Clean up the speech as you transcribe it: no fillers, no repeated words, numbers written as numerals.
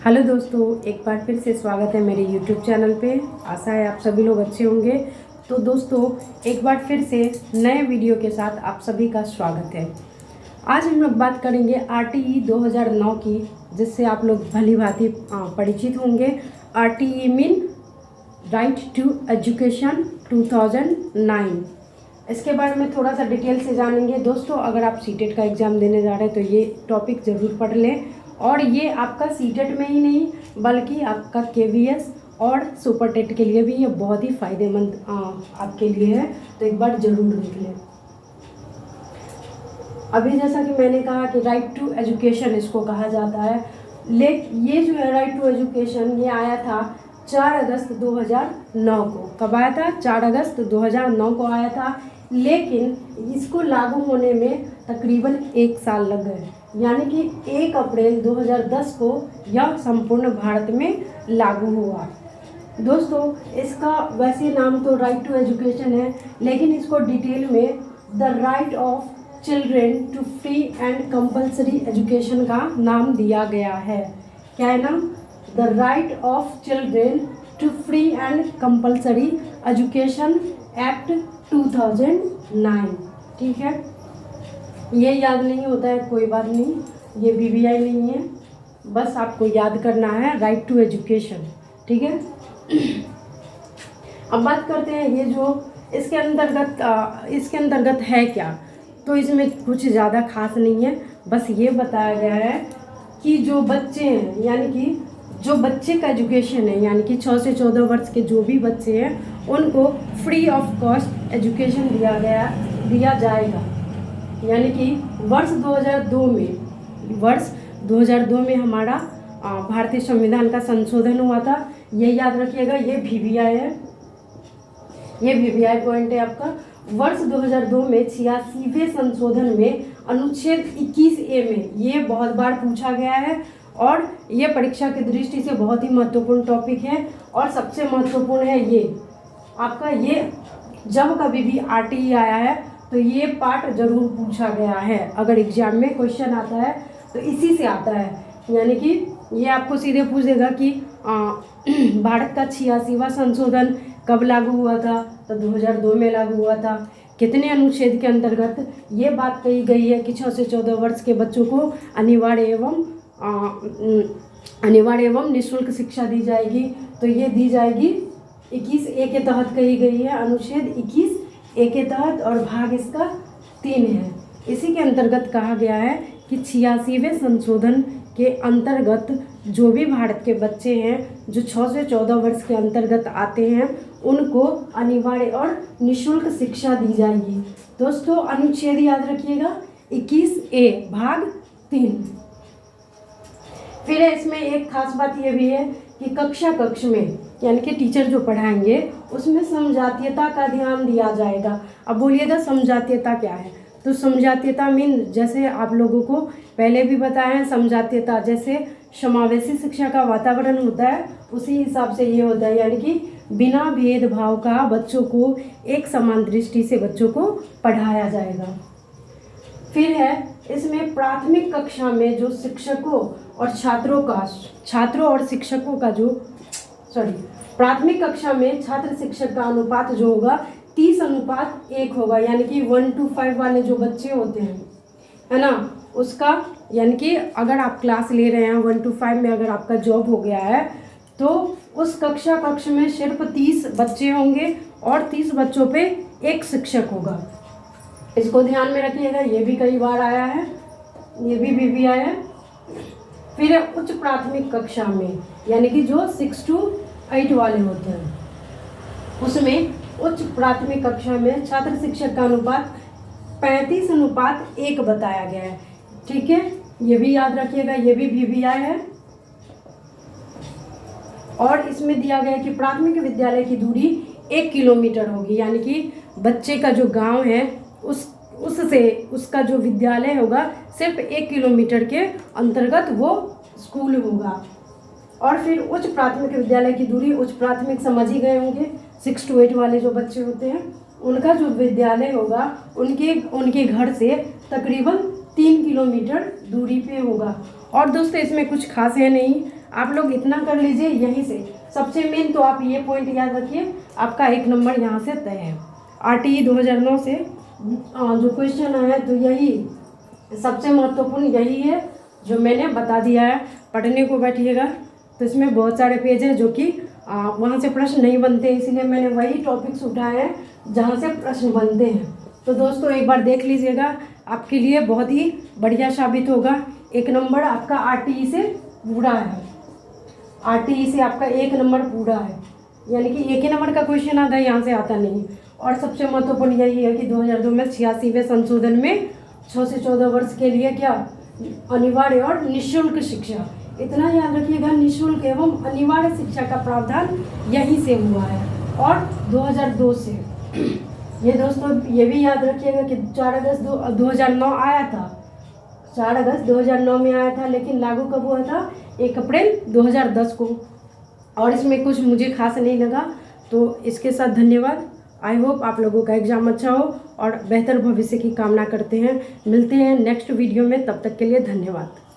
Hello दोस्तों, एक बार फिर से स्वागत है मेरे YouTube चैनल पे। आशा है आप सभी लोग अच्छे होंगे। तो दोस्तों, एक बार फिर से नए वीडियो के साथ आप सभी का स्वागत है। आज हम लोग बात करेंगे RTE 2009 की, जिससे आप लोग भली भांति परिचित होंगे। RTE mean right to education 2009। इसके बारे में थोड़ा सा डिटेल से जानेंगे। दोस्तों, अगर आप सीटेट का एग्ज़ाम देने जा रहे हैं तो ये टॉपिक ज़रूर पढ़ लें। और ये आपका सीटेट में ही नहीं बल्कि आपका KVS और सुपर टेट के लिए भी ये बहुत ही फ़ायदेमंद आपके लिए है। तो एक बार ज़रूर देख लें। अभी जैसा कि मैंने कहा कि राइट टू एजुकेशन इसको कहा जाता है। ये जो है राइट टू एजुकेशन, ये आया था 4 अगस्त 2009 को। कब आया था? 4 अगस्त 2009 को आया था। लेकिन इसको लागू होने में तकरीबन 1 साल लग गए, यानी कि 1 अप्रैल 2010 को यह संपूर्ण भारत में लागू हुआ। दोस्तों, इसका वैसे नाम तो राइट टू एजुकेशन है, लेकिन इसको डिटेल में the right of children to free and compulsory education का नाम दिया गया है। क्या है नाम? The right of children to free and compulsory education act 2009। ठीक है, ये याद नहीं होता है, कोई बात नहीं, ये BBI नहीं है, बस आपको याद करना है राइट टू एजुकेशन। ठीक है। अब बात करते हैं ये जो इसके अंतर्गत है क्या। तो इसमें कुछ ज़्यादा खास नहीं है, बस ये बताया गया है कि जो बच्चे हैं, यानी कि जो बच्चे का एजुकेशन है, यानी कि 6 से 14 वर्ष के जो भी बच्चे हैं उनको फ्री ऑफ कॉस्ट एजुकेशन दिया जाएगा। यानी कि वर्ष 2002 में हमारा भारतीय संविधान का संशोधन हुआ था। ये याद रखिएगा, ये BBI है, ये BBI पॉइंट है आपका। वर्ष 2002 में 86वें संशोधन में अनुच्छेद 21A में ये बहुत बार पूछा गया है और ये परीक्षा की दृष्टि से बहुत ही महत्वपूर्ण टॉपिक है। और सबसे महत्वपूर्ण है ये आपका, ये जब कभी भी RTE आया है तो ये पार्ट जरूर पूछा गया है। अगर एग्जाम में क्वेश्चन आता है तो इसी से आता है। यानी कि ये आपको सीधे पूछेगा कि भारत का 86वां संशोधन कब लागू हुआ था? तो 2002 में लागू हुआ था। कितने अनुच्छेद के अंतर्गत ये बात कही गई है कि 6 से 14 वर्ष के बच्चों को अनिवार्य एवं निःशुल्क शिक्षा दी जाएगी? तो ये दी जाएगी 21A के तहत कही गई है, अनुच्छेद 21A के तहत, और भाग इसका 3 है। इसी के अंतर्गत कहा गया है कि 86वें संशोधन के अंतर्गत जो भी भारत के बच्चे हैं जो 6 से 14 वर्ष के अंतर्गत आते हैं उनको अनिवार्य और निःशुल्क शिक्षा दी जाएगी। दोस्तों, अनुच्छेद याद रखिएगा, 21A भाग 3। फिर इसमें एक खास बात ये भी है कि कक्ष में, यानी कि टीचर जो पढ़ाएंगे उसमें समजातीयता का ध्यान दिया जाएगा। अब बोलिएगा समजातीयता क्या है? तो समजातीयता मीन, जैसे आप लोगों को पहले भी बताया है, समजातीयता जैसे समावेशी शिक्षा का वातावरण होता है उसी हिसाब से ये होता है। यानी कि बिना भेदभाव का बच्चों को एक समान दृष्टि से बच्चों को पढ़ाया जाएगा। फिर है इसमें प्राथमिक कक्षा में जो शिक्षकों और प्राथमिक कक्षा में छात्र शिक्षक का अनुपात जो होगा 30:1 होगा। यानी कि 1 to 5 वाले जो बच्चे होते हैं, है ना, उसका, यानी कि अगर आप क्लास ले रहे हैं 1 to 5 में, अगर आपका जॉब हो गया है तो उस कक्ष में सिर्फ 30 बच्चे होंगे और 30 बच्चों पे एक शिक्षक होगा। इसको ध्यान में रखिएगा, ये भी कई बार आया है, ये भी BBI है। फिर है उच्च प्राथमिक कक्षा में, यानी कि जो 6 to 8 वाले होते हैं, उसमें उच्च प्राथमिक कक्षा में छात्र शिक्षक का अनुपात 35:1 बताया गया है। ठीक है, ये भी याद रखिएगा, ये भी BBI है। और इसमें दिया गया है कि प्राथमिक विद्यालय की दूरी 1 किलोमीटर होगी। यानी कि बच्चे का जो गांव है उससे उसका जो विद्यालय होगा सिर्फ 1 किलोमीटर के अंतर्गत वो स्कूल होगा। और फिर उच्च प्राथमिक विद्यालय की दूरी, उच्च प्राथमिक समझ ही गए होंगे, 6 to 8 वाले जो बच्चे होते हैं उनका जो विद्यालय होगा उनके घर से तकरीबन 3 किलोमीटर दूरी पे होगा। और दोस्तों, इसमें कुछ खास है नहीं, आप लोग इतना कर लीजिए यहीं से। सबसे मेन तो आप ये पॉइंट याद रखिए, आपका 1 नंबर यहाँ से तय है। RTE 2009 से जो क्वेश्चन है तो यही सबसे महत्वपूर्ण यही है जो मैंने बता दिया है। पढ़ने को बैठिएगा तो इसमें बहुत सारे पेज हैं जो कि वहाँ से प्रश्न नहीं बनते, इसीलिए मैंने वही टॉपिक्स उठाए हैं जहाँ से प्रश्न बनते हैं। तो दोस्तों एक बार देख लीजिएगा, आपके लिए बहुत ही बढ़िया साबित होगा। 1 नंबर आपका RTE से पूरा है, RTE से आपका 1 नंबर पूरा है, यानी कि 1 ही नंबर का क्वेश्चन आता है, यहाँ से आता नहीं। और सबसे महत्वपूर्ण यही है कि 2002 में 86वें संशोधन में 6 से 14 वर्ष के लिए क्या अनिवार्य और निःशुल्क शिक्षा, इतना याद रखिएगा, निःशुल्क एवं अनिवार्य शिक्षा का प्रावधान यहीं से हुआ है और 2002 से। ये दोस्तों ये भी याद रखिएगा कि 4 अगस्त 2009 आया था, 4 अगस्त 2009 में आया था, लेकिन लागू कब हुआ था? 1 अप्रैल 2010 को। और इसमें कुछ मुझे खास नहीं लगा, तो इसके साथ धन्यवाद। आई होप आप लोगों का एग्ज़ाम अच्छा हो और बेहतर भविष्य की कामना करते हैं। मिलते हैं नेक्स्ट वीडियो में, तब तक के लिए धन्यवाद।